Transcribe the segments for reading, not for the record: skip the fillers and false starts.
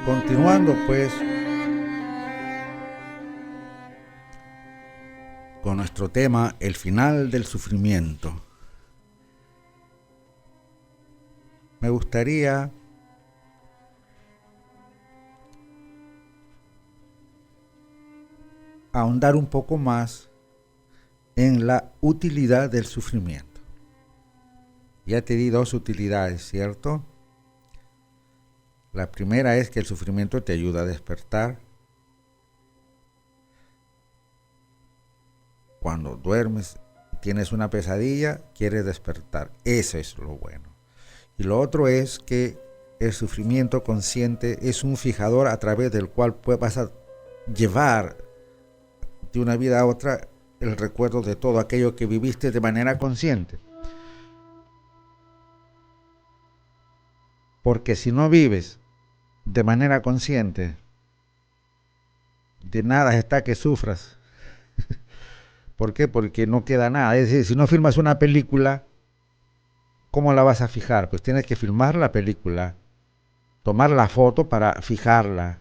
Continuando pues con nuestro tema, el final del sufrimiento. Me gustaría ahondar un poco más en la utilidad del sufrimiento. Ya te di dos utilidades, ¿cierto? La primera es que el sufrimiento te ayuda a despertar. Cuando duermes, tienes una pesadilla, quieres despertar. Eso es lo bueno. Y lo otro es que el sufrimiento consciente es un fijador a través del cual vas a llevar de una vida a otra el recuerdo de todo aquello que viviste de manera consciente. Porque si no vives de manera consciente, de nada está que sufras. ¿Por qué? Porque no queda nada. Es decir, si no filmas una película, ¿cómo la vas a fijar? Pues tienes que filmar la película, tomar la foto para fijarla.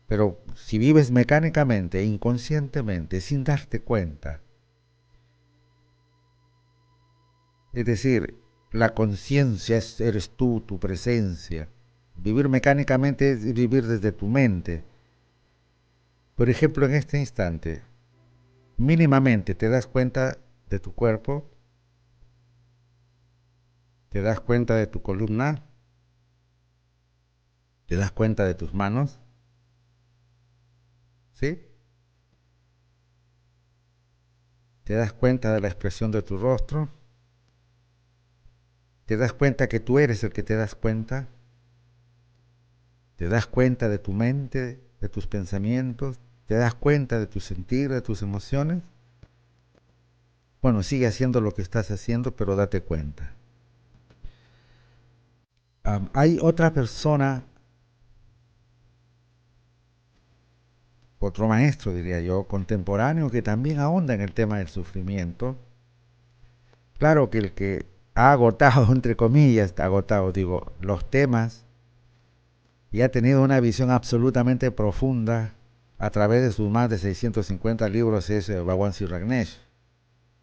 Pero si vives mecánicamente, inconscientemente, sin darte cuenta, es decir, la conciencia eres tú, tu presencia. Vivir mecánicamente es vivir desde tu mente. Por ejemplo, en este instante, mínimamente te das cuenta de tu cuerpo, te das cuenta de tu columna, te das cuenta de tus manos, ¿sí? Te das cuenta de la expresión de tu rostro, te das cuenta que tú eres el que te das cuenta, te das cuenta de tu mente, de tus pensamientos, te das cuenta de tu sentir, de tus emociones. Bueno, sigue haciendo lo que estás haciendo, pero date cuenta. Hay otra persona, otro maestro, diría yo, contemporáneo, que también ahonda en el tema del sufrimiento. Claro que el que ha agotado, entre comillas, agotado, digo, los temas y ha tenido una visión absolutamente profunda a través de sus más de 650 libros es Bhagwan Sri Ragnesh,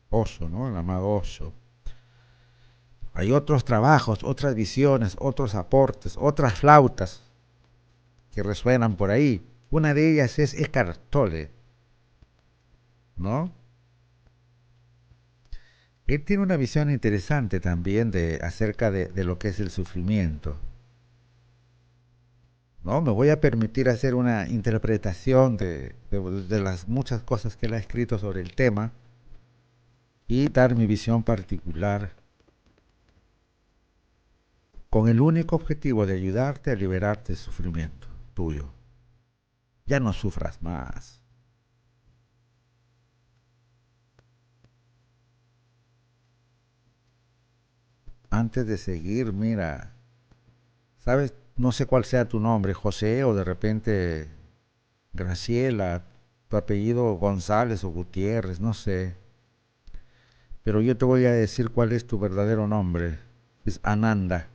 Osho, ¿no? El amado Osho. Hay otros trabajos, otras visiones, otros aportes, otras flautas que resuenan por ahí. Una de ellas es Eckhart Tolle, ¿no? Él tiene una visión interesante también acerca de lo que es el sufrimiento. ¿No? Me voy a permitir hacer una interpretación de las muchas cosas que él ha escrito sobre el tema y dar mi visión particular con el único objetivo de ayudarte a liberarte del sufrimiento tuyo. Ya no sufras más. Antes de seguir, mira, ¿sabes? No sé cuál sea tu nombre, José o de repente Graciela, tu apellido González o Gutiérrez, no sé. Pero yo te voy a decir cuál es tu verdadero nombre. Es Ananda.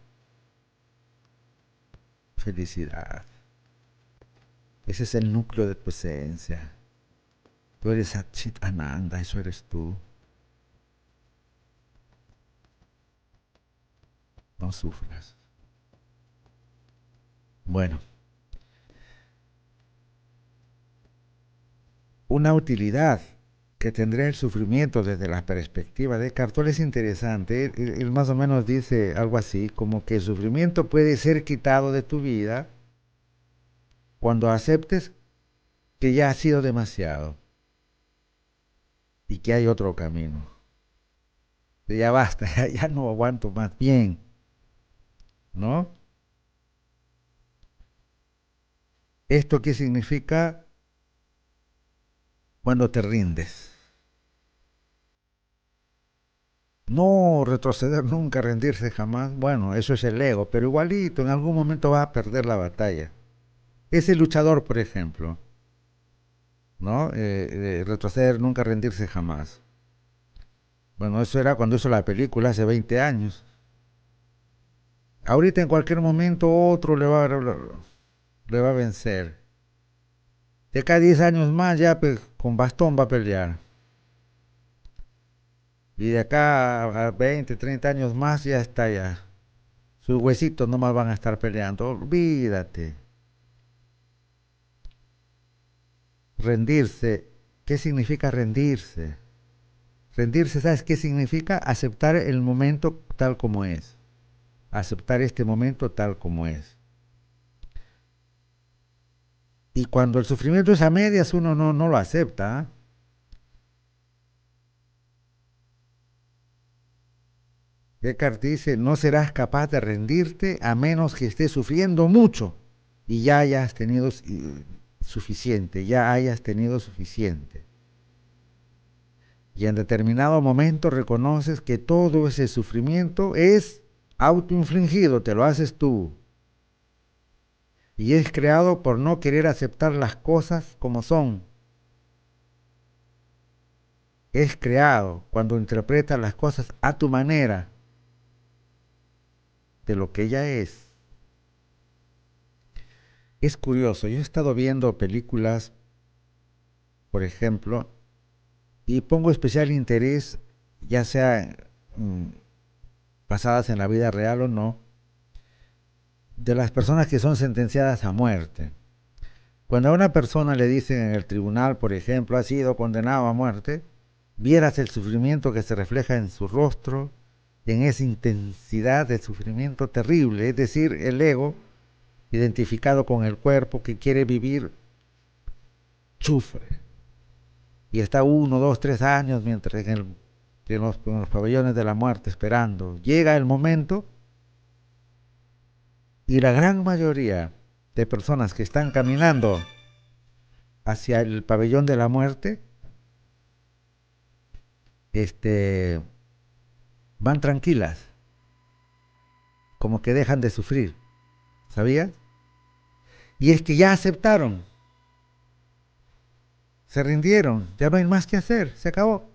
Felicidad. Ese es el núcleo de tu esencia. Tú eres Satchit Ananda, eso eres tú. No sufras. Bueno, una utilidad que tendría el sufrimiento desde la perspectiva de Cartol es interesante. Él más o menos dice algo así, como que el sufrimiento puede ser quitado de tu vida cuando aceptes que ya ha sido demasiado y que hay otro camino. Que ya basta, ya no aguanto más bien, ¿no? ¿Esto qué significa? Cuando te rindes. No retroceder nunca, rendirse jamás. Bueno, eso es el ego, pero igualito, en algún momento vas a perder la batalla. Ese luchador, por ejemplo, ¿no? Retroceder nunca, rendirse jamás. Bueno, eso era cuando hizo la película hace 20 años. Ahorita en cualquier momento otro le va a hablar. le va a vencer. De acá a 10 años más ya pues, con bastón va a pelear. Y de acá a 20, 30 años más ya está ya. Sus huesitos nomás van a estar peleando. Olvídate. Rendirse. ¿Qué significa rendirse? Rendirse, ¿sabes qué significa? Aceptar el momento tal como es. Aceptar este momento tal como es. Y cuando el sufrimiento es a medias, uno no lo acepta. ¿Eh? Descartes dice, no serás capaz de rendirte a menos que estés sufriendo mucho y ya hayas tenido suficiente, ya hayas tenido suficiente. Y en determinado momento reconoces que todo ese sufrimiento es autoinfligido, te lo haces tú. Y es creado por no querer aceptar las cosas como son. Es creado cuando interpretas las cosas a tu manera, de lo que ella es. Es curioso, yo he estado viendo películas, por ejemplo, y pongo especial interés, ya sea basadas en la vida real o no, de las personas que son sentenciadas a muerte. Cuando a una persona le dicen en el tribunal, por ejemplo, ha sido condenado a muerte, vieras el sufrimiento que se refleja en su rostro, en esa intensidad de sufrimiento terrible, es decir, el ego, identificado con el cuerpo que quiere vivir, sufre. Y está 1, 2, 3 años mientras en los pabellones de la muerte esperando. Llega el momento y la gran mayoría de personas que están caminando hacia el pabellón de la muerte, este, van tranquilas, como que dejan de sufrir, ¿sabías? Y es que ya aceptaron, se rindieron, ya no hay más que hacer, se acabó.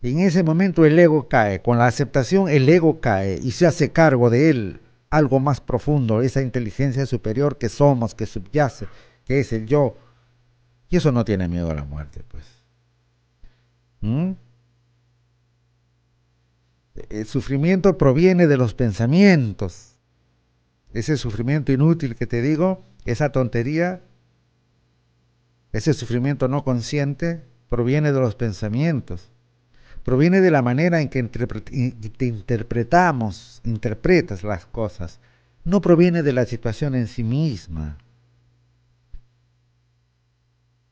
Y en ese momento el ego cae, con la aceptación el ego cae y se hace cargo de él algo más profundo, esa inteligencia superior que somos, que subyace, que es el yo. Y eso no tiene miedo a la muerte, pues. ¿Mm? El sufrimiento proviene de los pensamientos. Ese sufrimiento inútil que te digo, esa tontería, ese sufrimiento no consciente, proviene de los pensamientos. Proviene de la manera en que interpretas las cosas. No proviene de la situación en sí misma.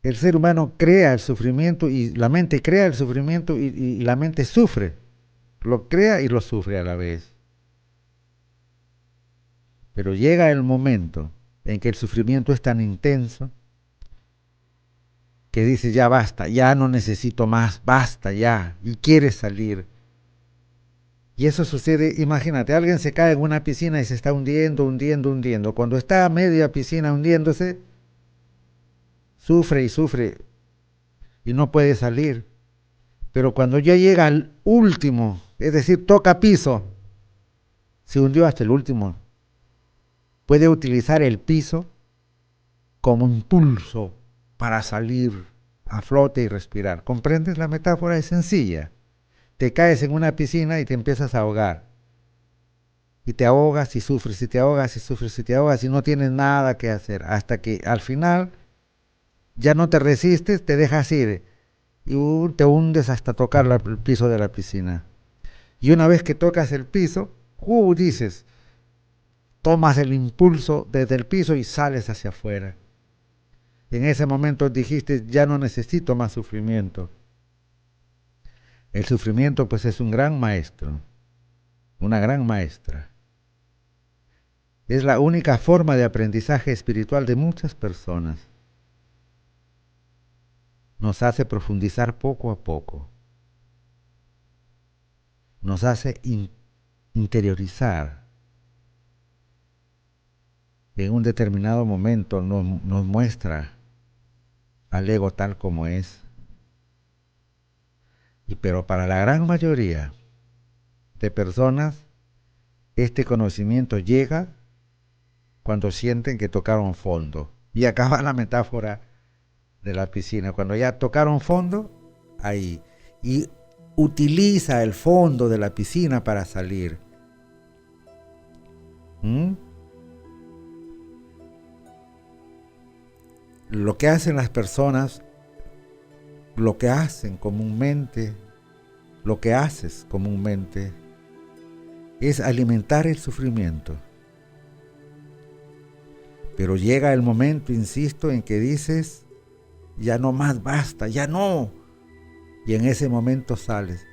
El ser humano crea el sufrimiento y la mente crea el sufrimiento y la mente sufre. Lo crea y lo sufre a la vez. Pero llega el momento en que el sufrimiento es tan intenso que dices ya basta, ya no necesito más, basta ya, y quieres salir. Y eso sucede, imagínate, alguien se cae en una piscina y se está hundiendo, hundiendo, hundiendo. Cuando está a media piscina hundiéndose, sufre y sufre y no puede salir. Pero cuando ya llega al último, es decir, toca piso, se hundió hasta el último, puede utilizar el piso como impulso para salir a flote y respirar. ¿Comprendes? La metáfora es sencilla. Te caes en una piscina y te empiezas a ahogar. Y te ahogas y sufres, y te ahogas y sufres, y te ahogas y no tienes nada que hacer. Hasta que al final ya no te resistes, te dejas ir y te hundes hasta tocar el piso de la piscina. Y una vez que tocas el piso, dices, tomas el impulso desde el piso y sales hacia afuera. En ese momento dijiste, ya no necesito más sufrimiento. El sufrimiento pues es un gran maestro, una gran maestra. Es la única forma de aprendizaje espiritual de muchas personas. Nos hace profundizar poco a poco. Nos hace interiorizar. En un determinado momento nos muestra al ego tal como es. Pero para la gran mayoría de personas, este conocimiento llega cuando sienten que tocaron fondo. Y acaba la metáfora de la piscina. Cuando ya tocaron fondo, ahí. Y utiliza el fondo de la piscina para salir. Lo que hacen las personas, lo que hacen comúnmente, lo que haces comúnmente, es alimentar el sufrimiento. Pero llega el momento, insisto, en que dices, ya no más, basta, ya no. Y en ese momento sales.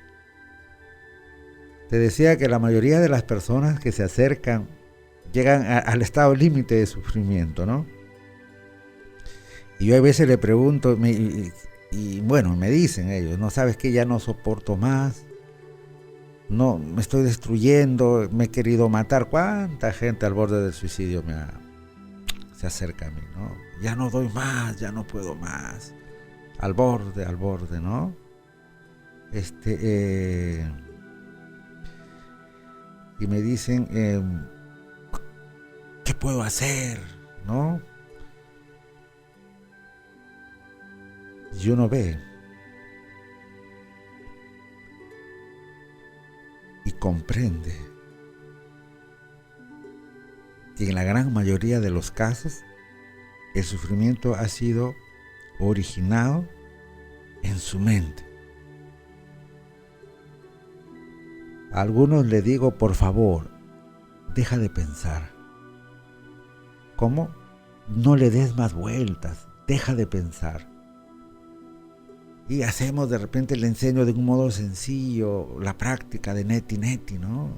Te decía que la mayoría de las personas que se acercan llegan al estado límite de sufrimiento, ¿no? Y yo a veces le pregunto, y bueno, me dicen ellos, no sabes que ya no soporto más, no, me estoy destruyendo, me he querido matar. ¿Cuánta gente al borde del suicidio se acerca a mí, ¿no? Ya no doy más, ya no puedo más. Al borde, ¿no? Y me dicen, ¿qué puedo hacer? ¿No? Y uno ve y comprende que en la gran mayoría de los casos el sufrimiento ha sido originado en su mente. A algunos les digo, por favor, deja de pensar. ¿Cómo? No le des más vueltas, deja de pensar. Y hacemos, de repente le enseño de un modo sencillo la práctica de neti neti, ¿no?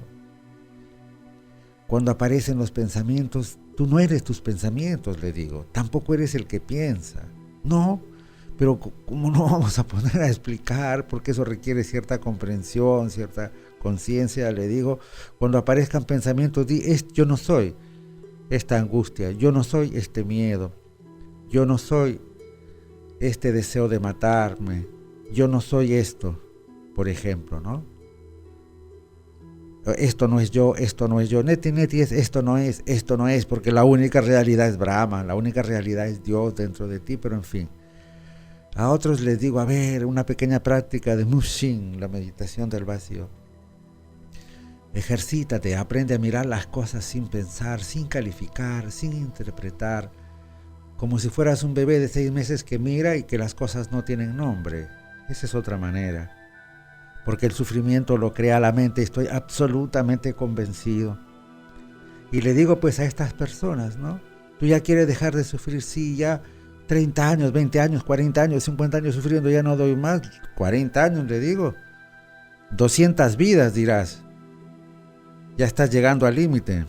Cuando aparecen los pensamientos, tú no eres tus pensamientos, le digo, tampoco eres el que piensa. No, pero ¿cómo no vamos a poner a explicar? Porque eso requiere cierta comprensión, cierta conciencia, le digo. Cuando aparezcan pensamientos, yo no soy esta angustia, yo no soy este miedo, yo no soy este deseo de matarme, yo no soy esto, por ejemplo, ¿no? Esto no es yo, neti neti es esto no es, porque la única realidad es Brahma, la única realidad es Dios dentro de ti, pero en fin. A otros les digo, a ver, una pequeña práctica de Mushin, la meditación del vacío. Ejercítate, aprende a mirar las cosas sin pensar, sin calificar, sin interpretar, como si fueras un bebé de 6 meses que mira y que las cosas no tienen nombre. Esa es otra manera. Porque el sufrimiento lo crea la mente, estoy absolutamente convencido. Y le digo pues a estas personas, ¿no? Tú ya quieres dejar de sufrir, sí, ya 30 años, 20 años, 40 años, 50 años sufriendo, ya no doy más. 40 años, le digo. 200 vidas, dirás. Ya estás llegando al límite.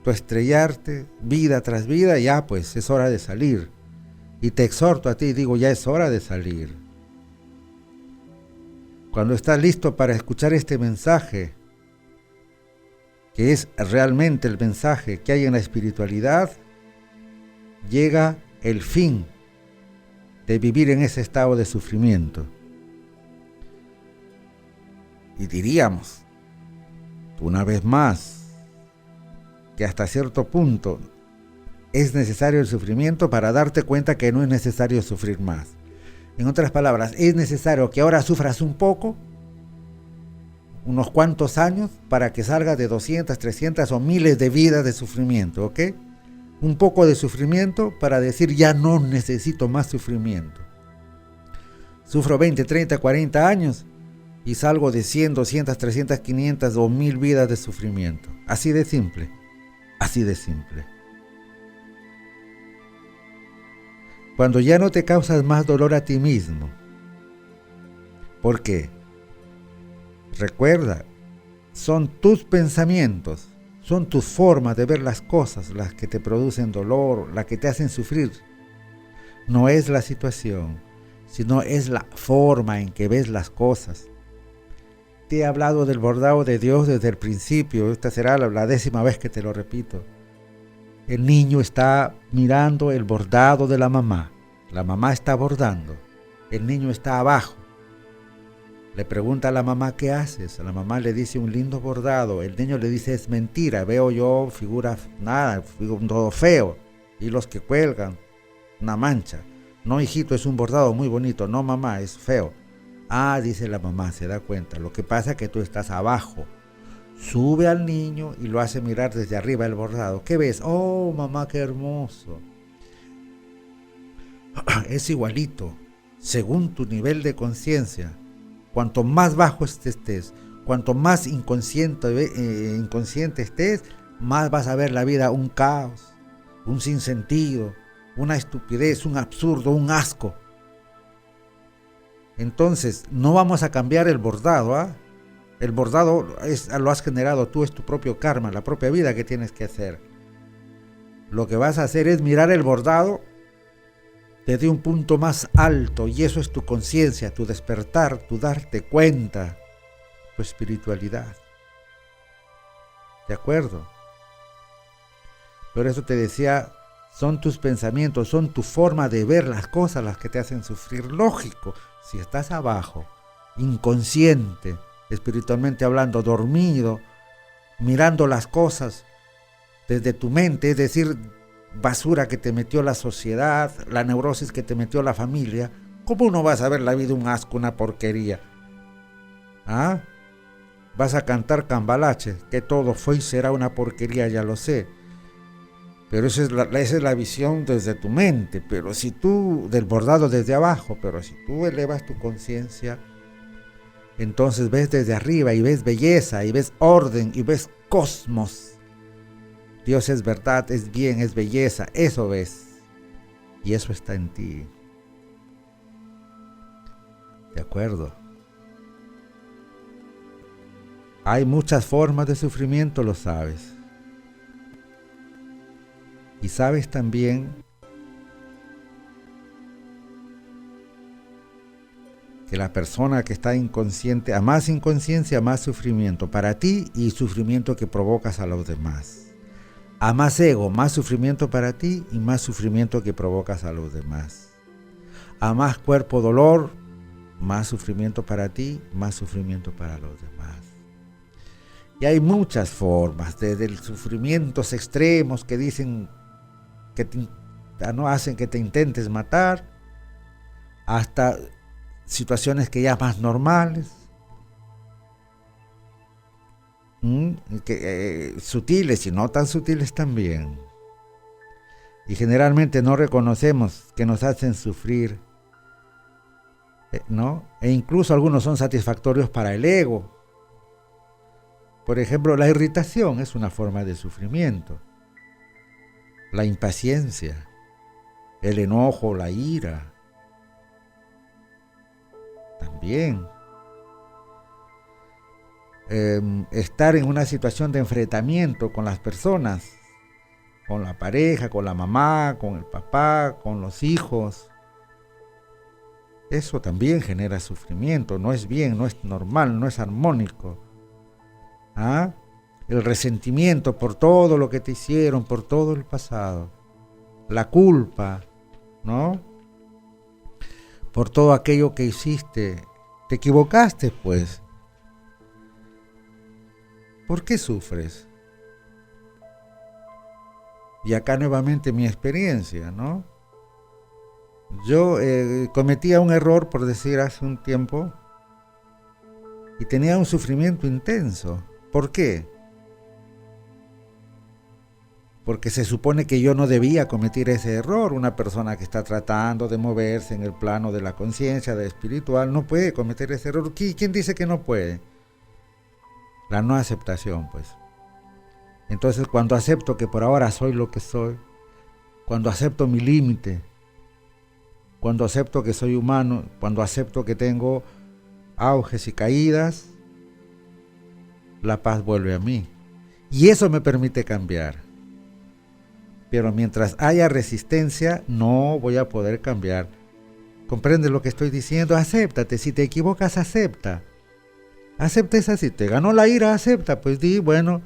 Estrellarte, vida tras vida, ya pues es hora de salir. Y te exhorto a ti, digo, ya es hora de salir. Cuando estás listo para escuchar este mensaje, que es realmente el mensaje que hay en la espiritualidad, llega el fin de vivir en ese estado de sufrimiento. Y diríamos, una vez más, que hasta cierto punto es necesario el sufrimiento para darte cuenta que no es necesario sufrir más. En otras palabras, es necesario que ahora sufras un poco, unos cuantos años, para que salgas de 200, 300 o miles de vidas de sufrimiento, ¿ok? Un poco de sufrimiento para decir, ya no necesito más sufrimiento. Sufro 20, 30, 40 años y salgo de 100, 200, 300, 500 o 1000 vidas de sufrimiento. Así de simple. Así de simple. Cuando ya no te causas más dolor a ti mismo. ¿Por qué? Recuerda, son tus pensamientos, son tus formas de ver las cosas las que te producen dolor, las que te hacen sufrir. No es la situación, sino es la forma en que ves las cosas. Te he hablado del bordado de Dios desde el principio. Esta será la 10ª vez que te lo repito. El niño está mirando el bordado de la mamá. La mamá está bordando. El niño está abajo. Le pregunta a la mamá, ¿qué haces? La mamá le dice, un lindo bordado. El niño le dice, es mentira, veo yo figuras, nada, todo feo. Y los que cuelgan, una mancha. No, hijito, es un bordado muy bonito. No, mamá, es feo. Ah, dice la mamá, se da cuenta. Lo que pasa es que tú estás abajo. Sube al niño y lo hace mirar desde arriba el bordado. ¿Qué ves? Oh, mamá, qué hermoso. Es igualito, según tu nivel de conciencia. Cuanto más bajo estés, cuanto más inconsciente estés, más vas a ver la vida un caos, un sinsentido, una estupidez, un absurdo, un asco. Entonces, no vamos a cambiar el bordado, ¿ah? El bordado lo has generado tú, es tu propio karma, la propia vida que tienes que hacer. Lo que vas a hacer es mirar el bordado desde un punto más alto, y eso es tu conciencia, tu despertar, tu darte cuenta, tu espiritualidad. ¿De acuerdo? Por eso te decía, son tus pensamientos, son tu forma de ver las cosas las que te hacen sufrir. Lógico, si estás abajo, inconsciente, espiritualmente hablando, dormido, mirando las cosas desde tu mente, es decir, basura que te metió la sociedad, la neurosis que te metió la familia, ¿cómo no vas a ver la vida un asco, una porquería? ¿Ah? Vas a cantar cambalache, que todo fue y será una porquería, ya lo sé. Pero esa es la visión desde tu mente, pero si tú, del bordado desde abajo, pero si tú elevas tu conciencia, entonces ves desde arriba y ves belleza, y ves orden, y ves cosmos. Dios es verdad, es bien, es belleza, eso ves. Y eso está en ti. ¿De acuerdo? Hay muchas formas de sufrimiento, lo sabes. Y sabes también que la persona que está inconsciente, a más inconsciencia, más sufrimiento para ti y sufrimiento que provocas a los demás. A más ego, más sufrimiento para ti y más sufrimiento que provocas a los demás. A más cuerpo, dolor, más sufrimiento para ti, más sufrimiento para los demás. Y hay muchas formas, desde los sufrimientos extremos que dicen que no hacen que te intentes matar, hasta situaciones más normales, sutiles y no tan sutiles también. Y generalmente no reconocemos que nos hacen sufrir, ¿no? E incluso algunos son satisfactorios para el ego. Por ejemplo, la irritación es una forma de sufrimiento. La impaciencia, el enojo, la ira, también. Estar en una situación de enfrentamiento con las personas, con la pareja, con la mamá, con el papá, con los hijos, eso también genera sufrimiento, no es bien, no es normal, no es armónico. ¿Ah? El resentimiento por todo lo que te hicieron, por todo el pasado, la culpa, ¿no? Por todo aquello que hiciste, te equivocaste, pues. ¿Por qué sufres? Y acá nuevamente mi experiencia, ¿no? Yo cometía un error, por decir, hace un tiempo, y tenía un sufrimiento intenso. ¿Por qué? Porque se supone que yo no debía cometer ese error. Una persona que está tratando de moverse en el plano de la conciencia, de espiritual, no puede cometer ese error. ¿Quién dice que no puede? La no aceptación, pues. Entonces, cuando acepto que por ahora soy lo que soy, cuando acepto mi límite, cuando acepto que soy humano, cuando acepto que tengo auges y caídas, la paz vuelve a mí. Y eso me permite cambiar. Pero mientras haya resistencia, no voy a poder cambiar. ¿Comprende lo que estoy diciendo? Acéptate. Si te equivocas, acepta. Acepta esa. Si te ganó la ira, acepta. Pues di, bueno,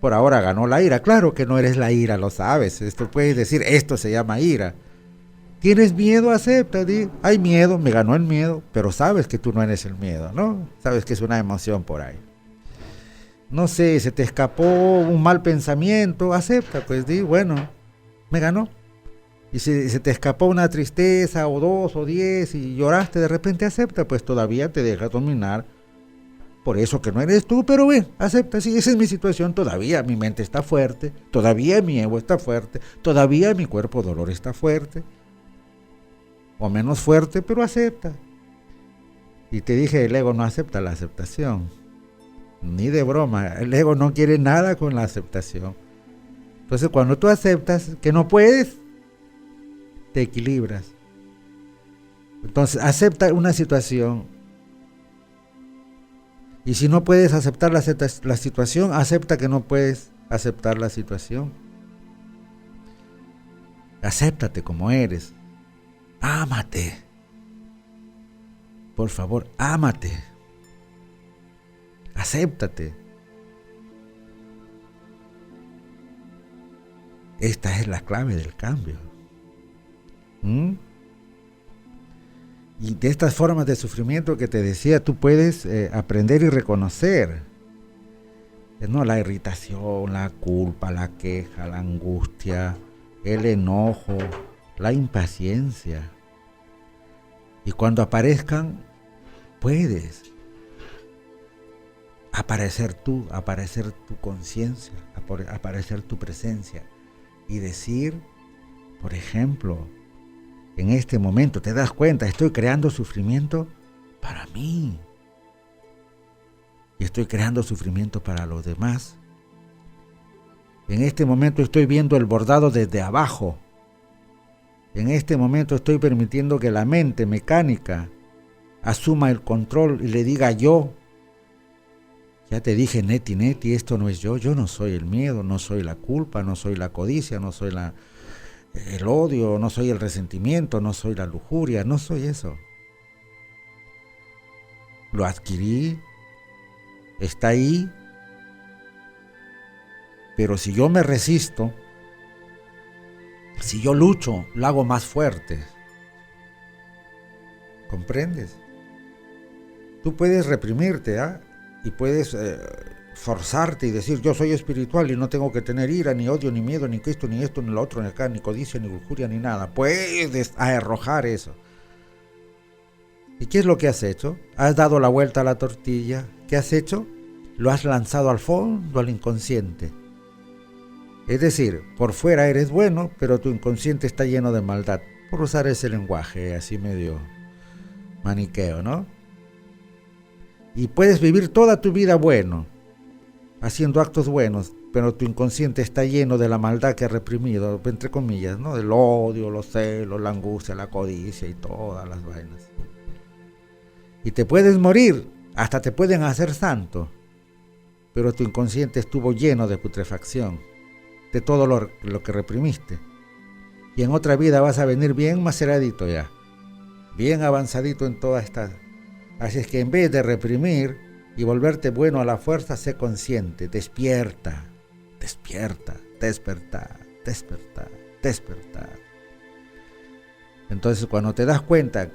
por ahora ganó la ira. Claro que no eres la ira, lo sabes. Esto puedes decir, esto se llama ira. ¿Tienes miedo? Acepta. Hay miedo, me ganó el miedo, pero sabes que tú no eres el miedo, ¿no? Sabes que es una emoción por ahí. No sé, se te escapó un mal pensamiento, acepta, pues bueno, me ganó. Y si se te escapó una tristeza o 2 o 10 y lloraste, de repente acepta, pues todavía te deja dominar por eso que no eres tú, pero acepta, sí, esa es mi situación, todavía mi mente está fuerte, todavía mi ego está fuerte, todavía mi cuerpo dolor está fuerte, o menos fuerte, pero acepta. Y te dije, el ego no acepta la aceptación, ni de broma, el ego no quiere nada con la aceptación. Entonces cuando tú aceptas que no puedes, te equilibras. Entonces acepta una situación. Y si no puedes aceptar la situación, acepta que no puedes aceptar la situación. Acéptate como eres. Ámate. Por favor, ámate. Acéptate. Esta es la clave del cambio. Y de estas formas de sufrimiento que te decía, tú puedes aprender y reconocer, ¿no? La irritación, la culpa, la queja, la angustia, el enojo, la impaciencia. Y cuando aparezcan, puedes aparecer tú, aparecer tu conciencia, aparecer tu presencia y decir, por ejemplo, en este momento te das cuenta, estoy creando sufrimiento para mí. Y estoy creando sufrimiento para los demás. En este momento estoy viendo el bordado desde abajo. En este momento estoy permitiendo que la mente mecánica asuma el control y le diga yo. Ya te dije, Neti, esto no es yo no soy el miedo, no soy la culpa, no soy la codicia, no soy el odio, no soy el resentimiento, no soy la lujuria, no soy eso. Lo adquirí, está ahí, pero si yo me resisto, si yo lucho, lo hago más fuerte. ¿Comprendes? Tú puedes reprimirte, y puedes forzarte y decir yo soy espiritual y no tengo que tener ira, ni odio, ni miedo, ni esto, ni lo otro, ni acá, ni codicia, ni lujuria, ni nada. Puedes arrojar eso. ¿Y qué es lo que has hecho? Has dado la vuelta a la tortilla. ¿Qué has hecho? Lo has lanzado al fondo, al inconsciente. Es decir, por fuera eres bueno, pero tu inconsciente está lleno de maldad. Por usar ese lenguaje así medio maniqueo, ¿no? Y puedes vivir toda tu vida bueno, haciendo actos buenos, pero tu inconsciente está lleno de la maldad que has reprimido, entre comillas, ¿no? Del odio, los celos, la angustia, la codicia y todas las vainas. Y te puedes morir, hasta te pueden hacer santo, pero tu inconsciente estuvo lleno de putrefacción, de todo lo que reprimiste. Y en otra vida vas a venir bien maceradito ya, bien avanzadito en toda esta. Así es que en vez de reprimir y volverte bueno a la fuerza, sé consciente, despierta, despertar. Entonces cuando te das cuenta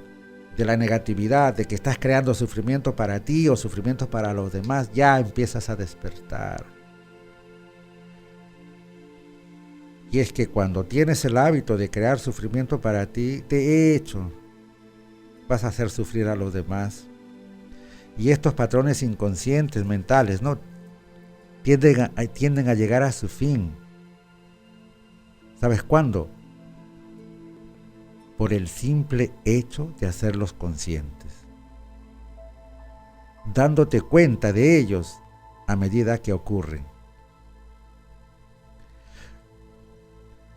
de la negatividad, de que estás creando sufrimiento para ti o sufrimiento para los demás, ya empiezas a despertar. Y es que cuando tienes el hábito de crear sufrimiento para ti, de hecho, vas a hacer sufrir a los demás. Y estos patrones inconscientes, mentales, ¿no? tienden a llegar a su fin. ¿Sabes cuándo? Por el simple hecho de hacerlos conscientes. Dándote cuenta de ellos a medida que ocurren.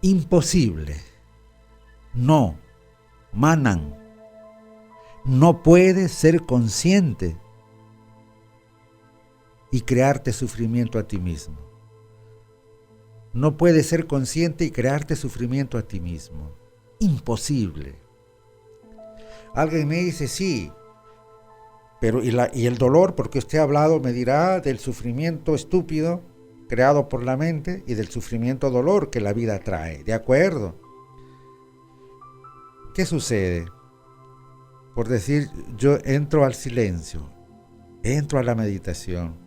Imposible. No. Manan. No puedes ser consciente y crearte sufrimiento a ti mismo. No puedes ser consciente y crearte sufrimiento a ti mismo. Imposible. Alguien me dice, sí, pero y el dolor, porque usted ha hablado, me dirá, del sufrimiento estúpido creado por la mente y del sufrimiento dolor que la vida trae. ¿De acuerdo? ¿Qué sucede? Por decir, yo entro al silencio, entro a la meditación,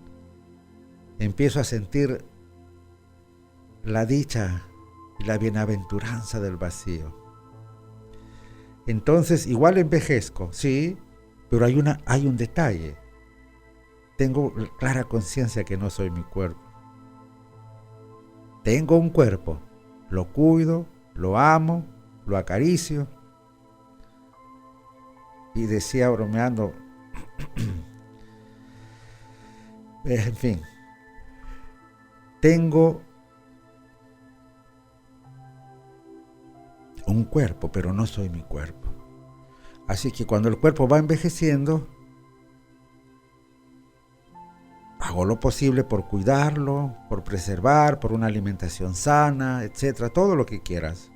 empiezo a sentir la dicha y la bienaventuranza del vacío. Entonces, igual envejezco, sí, pero hay un detalle. Tengo clara conciencia que no soy mi cuerpo. Tengo un cuerpo, lo cuido, lo amo, lo acaricio. Y decía bromeando, en fin, tengo un cuerpo, pero no soy mi cuerpo. Así que cuando el cuerpo va envejeciendo, hago lo posible por cuidarlo, por preservar, por una alimentación sana, etcétera, todo lo que quieras.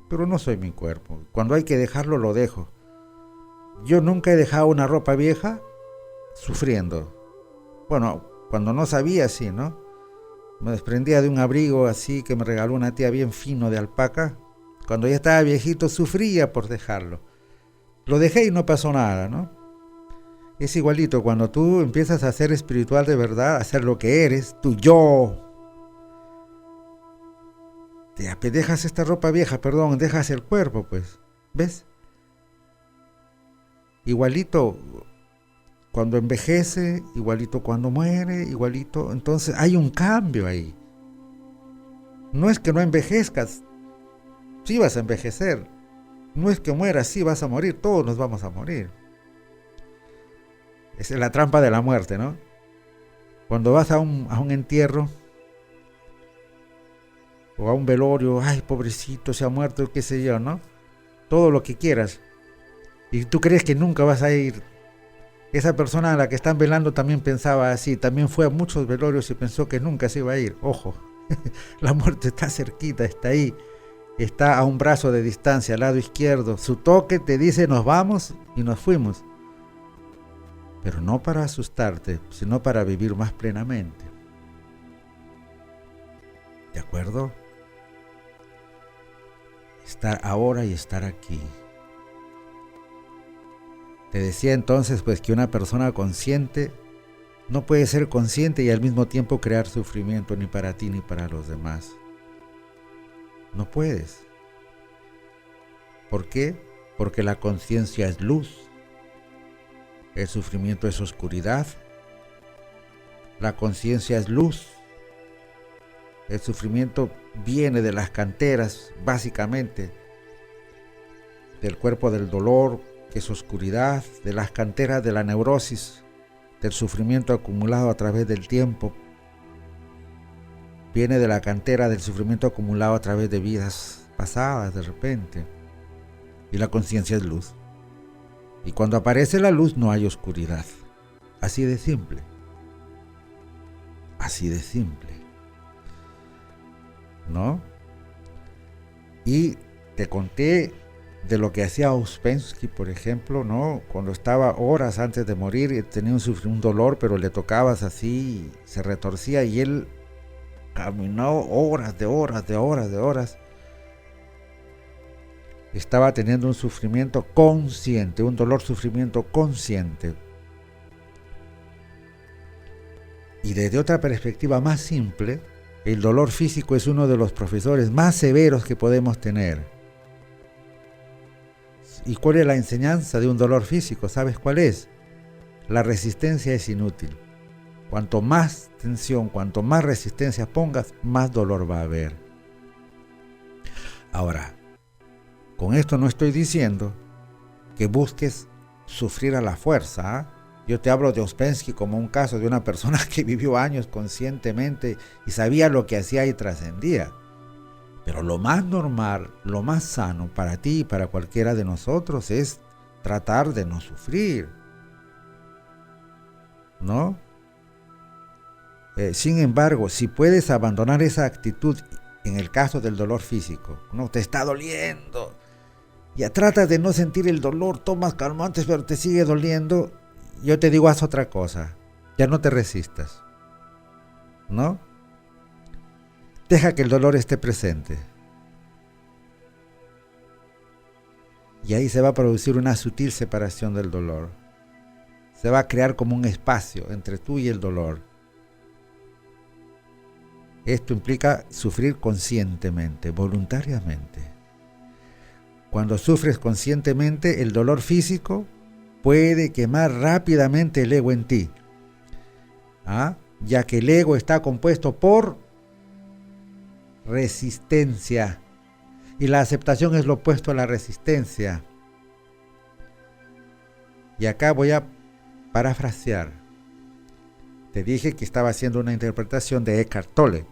Pero no soy mi cuerpo. Cuando hay que dejarlo, lo dejo. Yo nunca he dejado una ropa vieja sufriendo. Bueno, cuando no sabía, sí, ¿no? Me desprendía de un abrigo así que me regaló una tía bien fino de alpaca. Cuando ya estaba viejito, sufría por dejarlo. Lo dejé y no pasó nada, ¿no? Es igualito cuando tú empiezas a ser espiritual de verdad, a ser lo que eres, tu yo. Te dejas esta ropa vieja, perdón, dejas el cuerpo, pues. ¿Ves? Igualito cuando envejece, igualito cuando muere, igualito. Entonces hay un cambio ahí. No es que no envejezcas, sí vas a envejecer. No es que mueras, sí vas a morir, todos nos vamos a morir. Esa es la trampa de la muerte, ¿no? Cuando vas a un entierro o a un velorio, ay, pobrecito, se ha muerto, qué sé yo, ¿no? Todo lo que quieras. Y tú crees que nunca vas a ir. Esa persona a la que están velando también pensaba así, también fue a muchos velorios y pensó que nunca se iba a ir. Ojo, la muerte está cerquita, está ahí, está a un brazo de distancia, al lado izquierdo. Su toque te dice nos vamos y nos fuimos. Pero no para asustarte, sino para vivir más plenamente. ¿De acuerdo? Estar ahora y estar aquí. Te decía entonces pues que una persona consciente no puede ser consciente y al mismo tiempo crear sufrimiento ni para ti ni para los demás. No puedes. ¿Por qué? Porque la conciencia es luz. El sufrimiento es oscuridad. La conciencia es luz. El sufrimiento viene de las canteras, básicamente, del cuerpo del dolor, que es oscuridad, de las canteras de la neurosis, del sufrimiento acumulado a través del tiempo. Viene de la cantera del sufrimiento acumulado a través de vidas pasadas, de repente. Y la conciencia es luz. Y cuando aparece la luz no hay oscuridad. Así de simple. Así de simple. ¿No? Y te conté de lo que hacía Ouspensky, por ejemplo, ¿no? Cuando estaba horas antes de morir, tenía un dolor, pero le tocabas así, se retorcía y él caminó horas de horas, de horas, de horas. Estaba teniendo un sufrimiento consciente, un dolor-sufrimiento consciente. Y desde otra perspectiva más simple, el dolor físico es uno de los profesores más severos que podemos tener. ¿Y cuál es la enseñanza de un dolor físico? ¿Sabes cuál es? La resistencia es inútil. Cuanto más tensión, cuanto más resistencia pongas, más dolor va a haber. Ahora, con esto no estoy diciendo que busques sufrir a la fuerza, ¿eh? Yo te hablo de Ouspensky como un caso de una persona que vivió años conscientemente y sabía lo que hacía y trascendía. Pero lo más normal, lo más sano para ti y para cualquiera de nosotros es tratar de no sufrir, ¿no? Sin embargo, si puedes abandonar esa actitud en el caso del dolor físico, ¿no? Te está doliendo, ya tratas de no sentir el dolor, tomas calmantes pero te sigue doliendo, yo te digo haz otra cosa, ya no te resistas, ¿no? Deja que el dolor esté presente. Y ahí se va a producir una sutil separación del dolor. Se va a crear como un espacio entre tú y el dolor. Esto implica sufrir conscientemente, voluntariamente. Cuando sufres conscientemente, el dolor físico puede quemar rápidamente el ego en ti, ya que el ego está compuesto por resistencia, y la aceptación es lo opuesto a la resistencia. Y acá voy a parafrasear. Te dije que estaba haciendo una interpretación de Eckhart Tolle.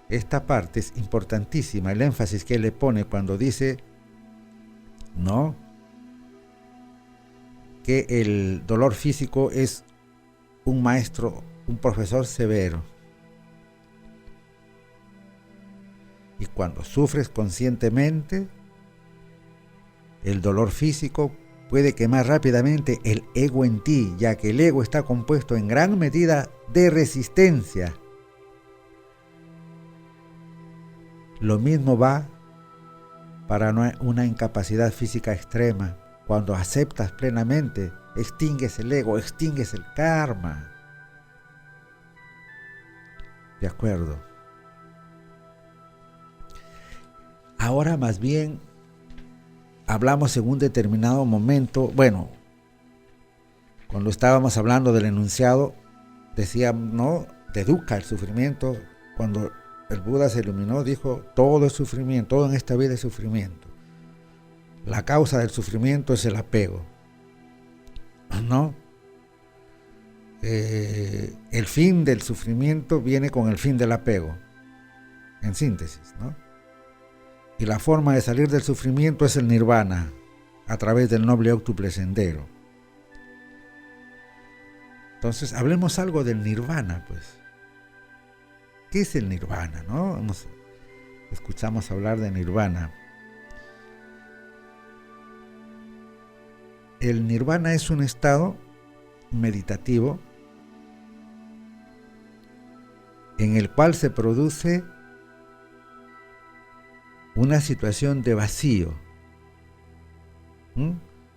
Esta parte es importantísima, el énfasis que él le pone cuando dice, ¿no?, que el dolor físico es un maestro, un profesor severo. Y cuando sufres conscientemente, el dolor físico puede quemar rápidamente el ego en ti, ya que el ego está compuesto en gran medida de resistencia. Lo mismo va para una incapacidad física extrema. Cuando aceptas plenamente, extingues el ego, extingues el karma. ¿De acuerdo? Ahora más bien hablamos en un determinado momento, bueno, cuando estábamos hablando del enunciado, decía, no, deduca el sufrimiento. Cuando el Buda se iluminó, dijo, todo es sufrimiento, todo en esta vida es sufrimiento. La causa del sufrimiento es el apego, ¿no? El fin del sufrimiento viene con el fin del apego, en síntesis, ¿no? Y la forma de salir del sufrimiento es el nirvana, a través del noble óctuple sendero. Entonces, hablemos algo del nirvana, pues. ¿Qué es el nirvana, no? Escuchamos hablar de nirvana. El nirvana es un estado meditativo en el cual se produce una situación de vacío,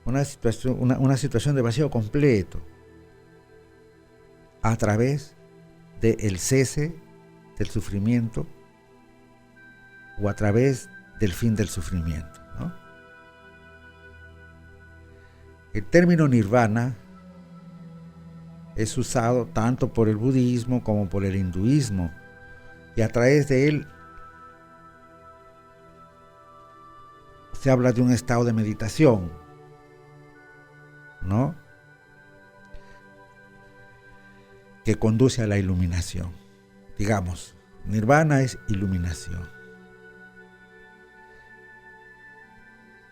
una situación de vacío completo, a través del cese del sufrimiento o a través del fin del sufrimiento, ¿no? El término nirvana es usado tanto por el budismo como por el hinduismo, y a través de él se habla de un estado de meditación, ¿no?, que conduce a la iluminación. Digamos, nirvana es iluminación.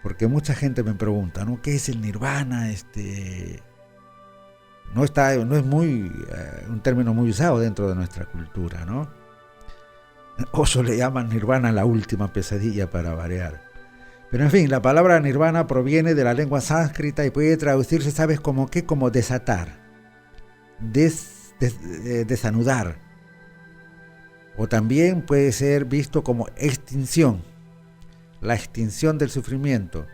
Porque mucha gente me pregunta, ¿no?, ¿qué es el nirvana? No es muy un término muy usado dentro de nuestra cultura, ¿no? Osho le llaman nirvana la última pesadilla, para variar. Pero en fin, la palabra nirvana proviene de la lengua sánscrita y puede traducirse, ¿sabes cómo qué? Como desatar, desanudar. O también puede ser visto como extinción, la extinción del sufrimiento,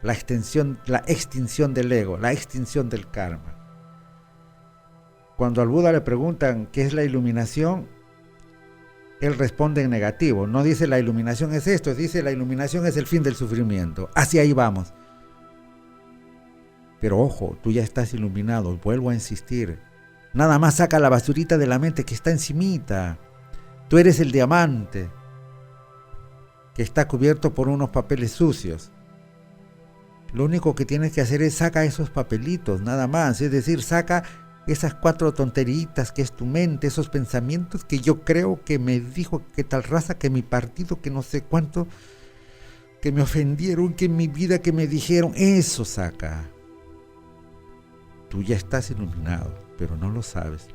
la extinción del ego, la extinción del karma. Cuando al Buda le preguntan qué es la iluminación, él responde en negativo. No dice la iluminación es esto, dice la iluminación es el fin del sufrimiento. Hacia ahí vamos. Pero ojo, tú ya estás iluminado, vuelvo a insistir. Nada más saca la basurita de la mente que está encimita. Tú eres el diamante que está cubierto por unos papeles sucios. Lo único que tienes que hacer es saca esos papelitos, nada más. Es decir, saca esas 4 tonteritas que es tu mente, esos pensamientos que yo creo que me dijo que tal raza, que mi partido, que no sé cuánto, que me ofendieron, que en mi vida que me dijeron. Eso saca. Tú ya estás iluminado, pero no lo sabes.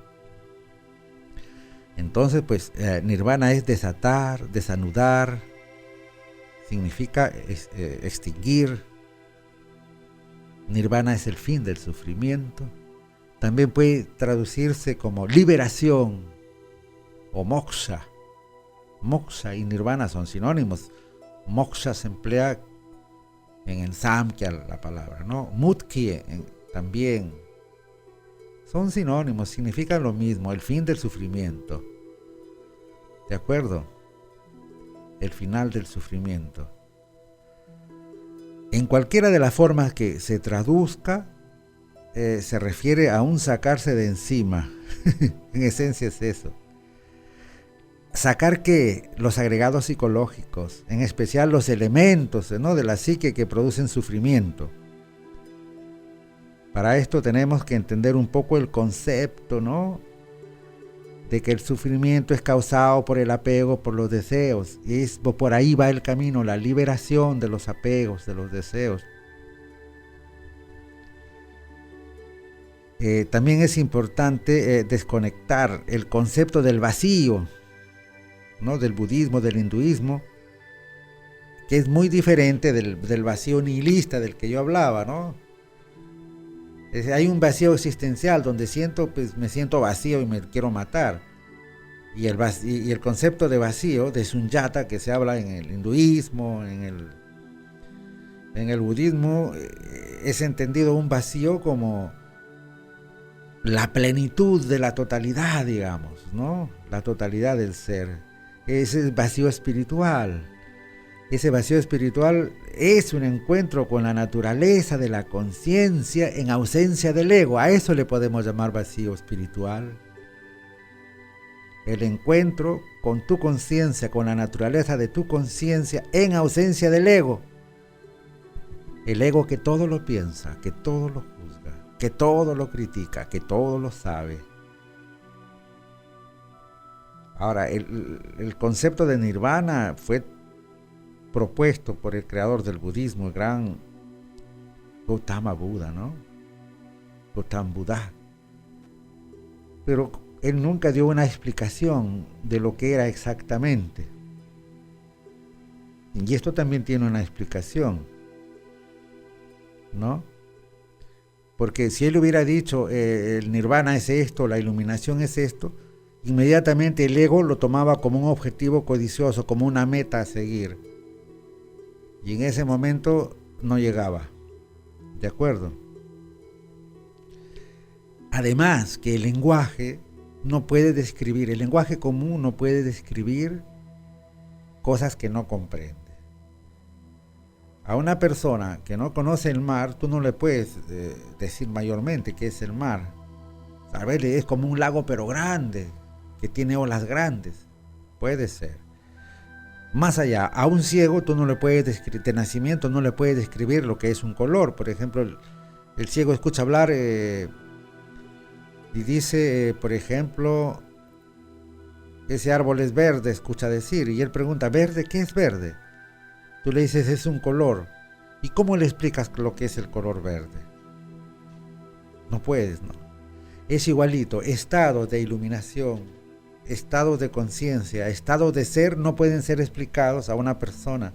Entonces, pues, nirvana es desatar, desanudar, significa extinguir. Nirvana es el fin del sufrimiento. También puede traducirse como liberación o moksha. Moksha y nirvana son sinónimos. Moksha se emplea en el Samkhya la palabra, ¿no? Mukti también. Son sinónimos, significan lo mismo, el fin del sufrimiento. ¿De acuerdo? El final del sufrimiento. En cualquiera de las formas que se traduzca, se refiere a un sacarse de encima. En esencia es eso. Sacar que los agregados psicológicos, en especial los elementos, ¿no?, de la psique que producen sufrimiento. Para esto tenemos que entender un poco el concepto, ¿no?, de que el sufrimiento es causado por el apego, por los deseos. Y por ahí va el camino, la liberación de los apegos, de los deseos. También es importante desconectar el concepto del vacío, ¿no?, del budismo, del hinduismo, que es muy diferente del vacío nihilista del que yo hablaba, ¿no? Hay un vacío existencial donde me siento vacío y me quiero matar. Y el concepto de vacío, de sunyata, que se habla en el hinduismo, en el budismo, es entendido un vacío como la plenitud de la totalidad, digamos, ¿no? La totalidad del ser. Ese vacío espiritual. Ese vacío espiritual es un encuentro con la naturaleza de la conciencia en ausencia del ego. A eso le podemos llamar vacío espiritual. El encuentro con tu conciencia, con la naturaleza de tu conciencia en ausencia del ego. El ego que todo lo piensa, que todo lo juzga, que todo lo critica, que todo lo sabe. Ahora, el concepto de nirvana fue propuesto por el creador del budismo, el gran Gautama Buda, ¿no? Gautama Buda. Pero él nunca dio una explicación de lo que era exactamente. Y esto también tiene una explicación, ¿no? Porque si él hubiera dicho el nirvana es esto, la iluminación es esto, inmediatamente el ego lo tomaba como un objetivo codicioso, como una meta a seguir. Y en ese momento no llegaba. ¿De acuerdo? Además que el lenguaje no puede describir, el lenguaje común no puede describir cosas que no comprende. A una persona que no conoce el mar, tú no le puedes decir mayormente qué es el mar. ¿Sabes? Es como un lago pero grande, que tiene olas grandes. Puede ser. Más allá, a un ciego tú no le puedes describir, de nacimiento no le puedes describir lo que es un color. Por ejemplo, el ciego escucha hablar y dice, por ejemplo, ese árbol es verde, escucha decir, y él pregunta, ¿verde? ¿Qué es verde? Tú le dices, es un color. ¿Y cómo le explicas lo que es el color verde? No puedes, ¿no? Es igualito, estado de iluminación, estados de conciencia, estados de ser no pueden ser explicados a una persona,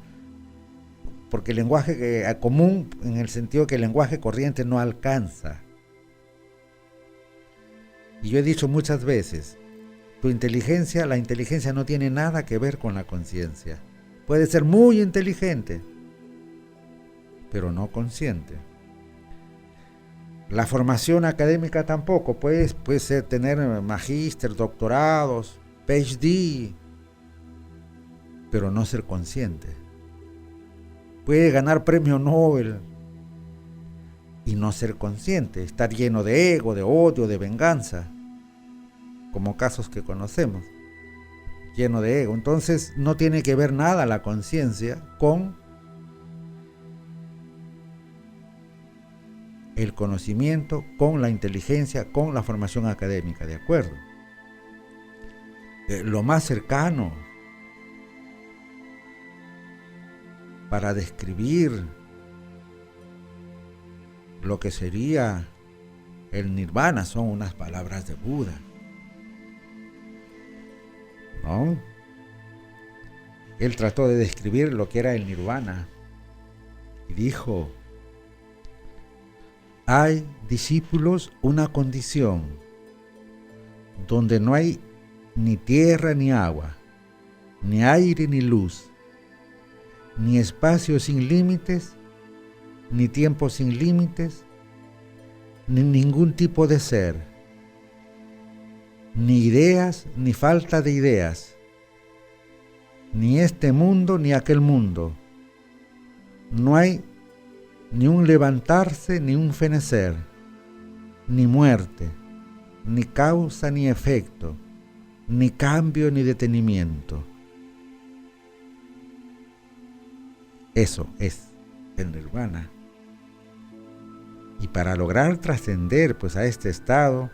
porque el lenguaje común, en el sentido que el lenguaje corriente no alcanza. Y yo he dicho muchas veces, la inteligencia no tiene nada que ver con la conciencia. Puede ser muy inteligente, pero no consciente. La formación académica tampoco, puede ser tener magíster, doctorados, PhD, pero no ser consciente. Puede ganar premio Nobel y no ser consciente, estar lleno de ego, de odio, de venganza, como casos que conocemos, lleno de ego. Entonces no tiene que ver nada la conciencia con el conocimiento, con la inteligencia, con la formación académica, ¿de acuerdo? Lo más cercano para describir lo que sería el nirvana son unas palabras de Buda, ¿no? Él trató de describir lo que era el nirvana y dijo: hay, discípulos, una condición donde no hay ni tierra ni agua, ni aire ni luz, ni espacio sin límites, ni tiempo sin límites, ni ningún tipo de ser, ni ideas, ni falta de ideas, ni este mundo, ni aquel mundo. No hay ni un levantarse, ni un fenecer, ni muerte, ni causa, ni efecto, ni cambio, ni detenimiento. Eso es el nirvana. Y para lograr trascender pues a este estado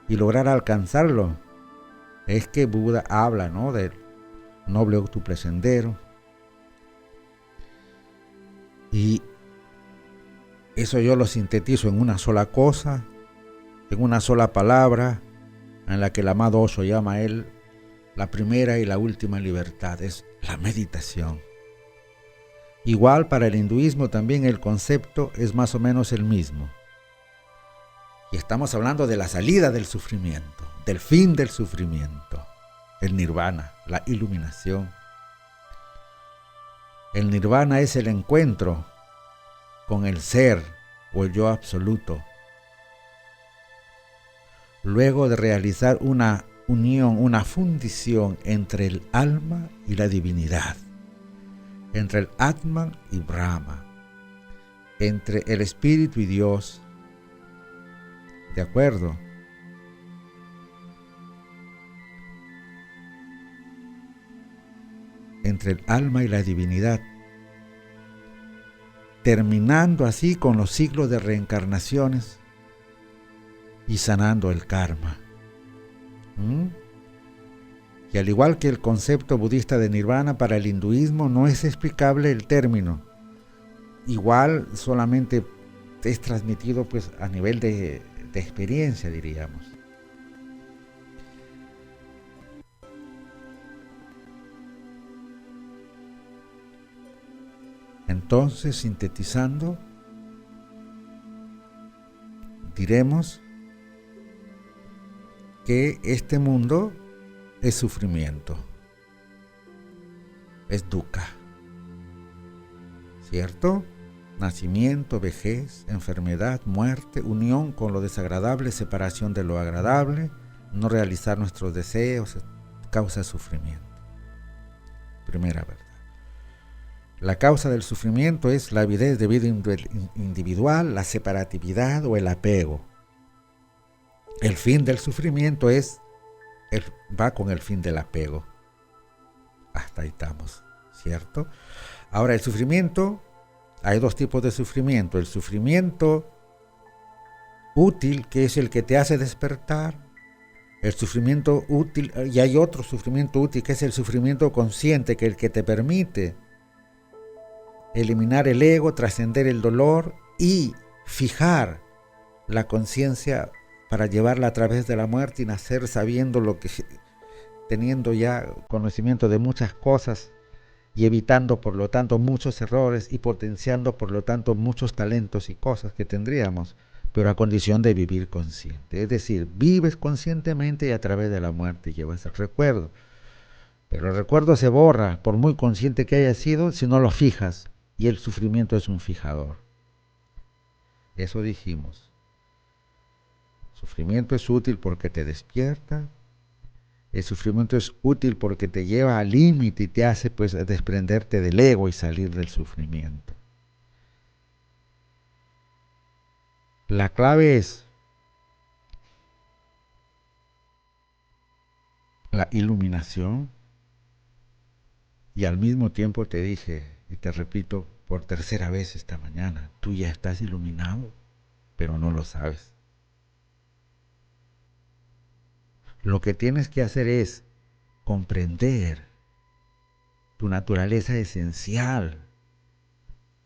y lograr alcanzarlo, es que Buda habla, ¿no?, del noble octuple sendero. Y eso yo lo sintetizo en una sola cosa, en una sola palabra, en la que el amado Osho llama a él la primera y la última libertad, es la meditación. Igual para el hinduismo también el concepto es más o menos el mismo. Y estamos hablando de la salida del sufrimiento, del fin del sufrimiento, el nirvana, la iluminación. El nirvana es el encuentro con el ser o el yo absoluto. Luego de realizar una unión, una fundición entre el alma y la divinidad, entre el Atman y Brahma, entre el espíritu y Dios. ¿De acuerdo? Entre el alma y la divinidad, terminando así con los ciclos de reencarnaciones y sanando el karma. Y al igual que el concepto budista de nirvana, para el hinduismo no es explicable el término. Igual solamente es transmitido pues a nivel de experiencia, diríamos. Entonces, sintetizando, diremos que este mundo es sufrimiento, es dukkha, ¿cierto? Nacimiento, vejez, enfermedad, muerte, unión con lo desagradable, separación de lo agradable, no realizar nuestros deseos, causa sufrimiento. Primera verdad. La causa del sufrimiento es la avidez de vida individual, la separatividad o el apego. El fin del sufrimiento va con el fin del apego. Hasta ahí estamos, ¿cierto? Ahora, el sufrimiento, hay dos tipos de sufrimiento. El sufrimiento útil, que es el que te hace despertar. El sufrimiento útil, y hay otro sufrimiento útil, que es el sufrimiento consciente, que es el que te permite eliminar el ego, trascender el dolor y fijar la conciencia para llevarla a través de la muerte y nacer sabiendo lo que, teniendo ya conocimiento de muchas cosas y evitando por lo tanto muchos errores y potenciando por lo tanto muchos talentos y cosas que tendríamos, pero a condición de vivir consciente. Es decir, vives conscientemente y a través de la muerte llevas el recuerdo. Pero el recuerdo se borra, por muy consciente que haya sido, si no lo fijas. Y el sufrimiento es un fijador. Eso dijimos. Sufrimiento es útil porque te despierta. El sufrimiento es útil porque te lleva al límite y te hace pues desprenderte del ego y salir del sufrimiento. La clave es la iluminación. Y al mismo tiempo te dije, y te repito por tercera vez esta mañana, tú ya estás iluminado, pero no lo sabes. Lo que tienes que hacer es comprender tu naturaleza esencial,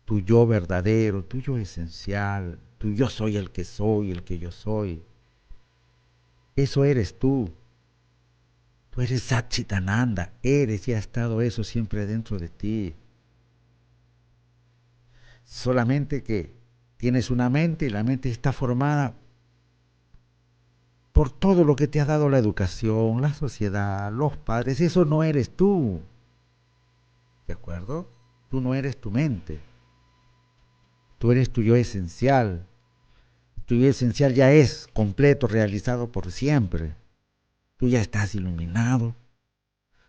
tu yo verdadero, tu yo esencial, tu yo soy el que soy, el que yo soy. Eso eres tú. Tú eres Satchitananda, eres y ha estado eso siempre dentro de ti. Solamente que tienes una mente y la mente está formada por todo lo que te ha dado la educación, la sociedad, los padres. Eso no eres tú. ¿De acuerdo? Tú no eres tu mente. Tú eres tu yo esencial. Tu yo esencial ya es completo, realizado por siempre. Tú ya estás iluminado,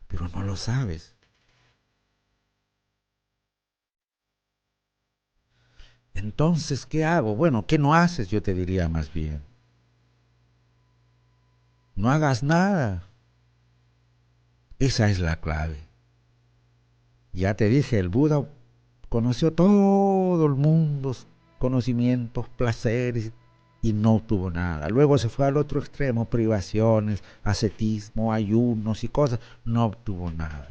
pero no lo sabes. Entonces, ¿qué hago? Bueno, ¿qué no haces? Yo te diría más bien. No hagas nada. Esa es la clave. Ya te dije, el Buda conoció todo el mundo, conocimientos, placeres, y no obtuvo nada. Luego se fue al otro extremo, privaciones, ascetismo, ayunos y cosas, no obtuvo nada.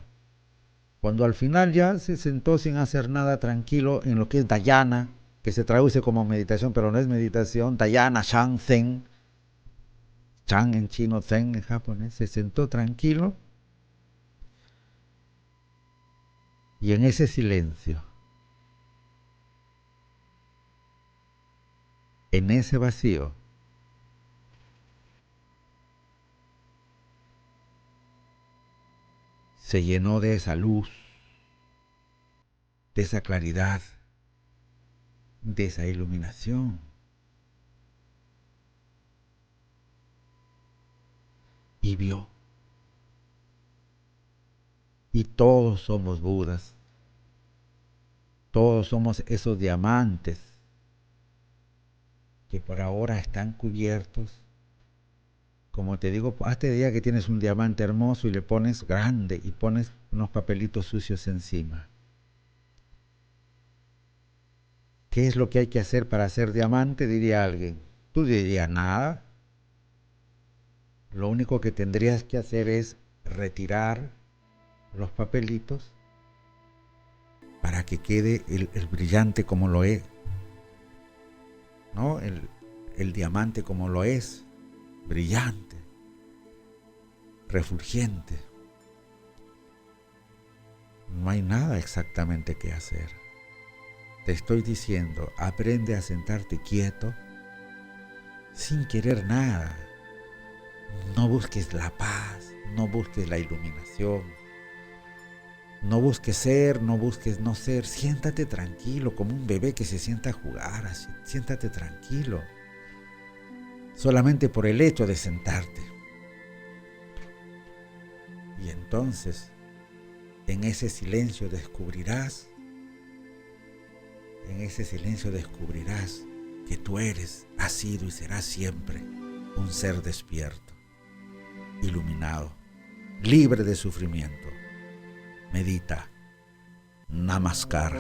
Cuando al final ya se sentó sin hacer nada tranquilo en lo que es dhyana, que se traduce como meditación, pero no es meditación, dhyana, shan, zen, chan en chino, zen en japonés, se sentó tranquilo y en ese silencio, en ese vacío, se llenó de esa luz, de esa claridad, de esa iluminación. Y vio. Y todos somos Budas. Todos somos esos diamantes que por ahora están cubiertos. Como te digo, hazte de día que tienes un diamante hermoso y le pones grande y pones unos papelitos sucios encima. ¿Qué es lo que hay que hacer para ser diamante? Diría alguien. Tú dirías nada. Lo único que tendrías que hacer es retirar los papelitos para que quede el brillante como lo es, ¿no? El diamante como lo es, brillante, refulgente. No hay nada exactamente que hacer. Te estoy diciendo, aprende a sentarte quieto, sin querer nada. No busques la paz, no busques la iluminación, no busques ser, no busques no ser. Siéntate tranquilo, como un bebé que se sienta a jugar, así. Siéntate tranquilo, solamente por el hecho de sentarte. Y entonces, en ese silencio descubrirás que tú eres, has sido y serás siempre un ser despierto, iluminado, libre de sufrimiento. Medita. Namaskar.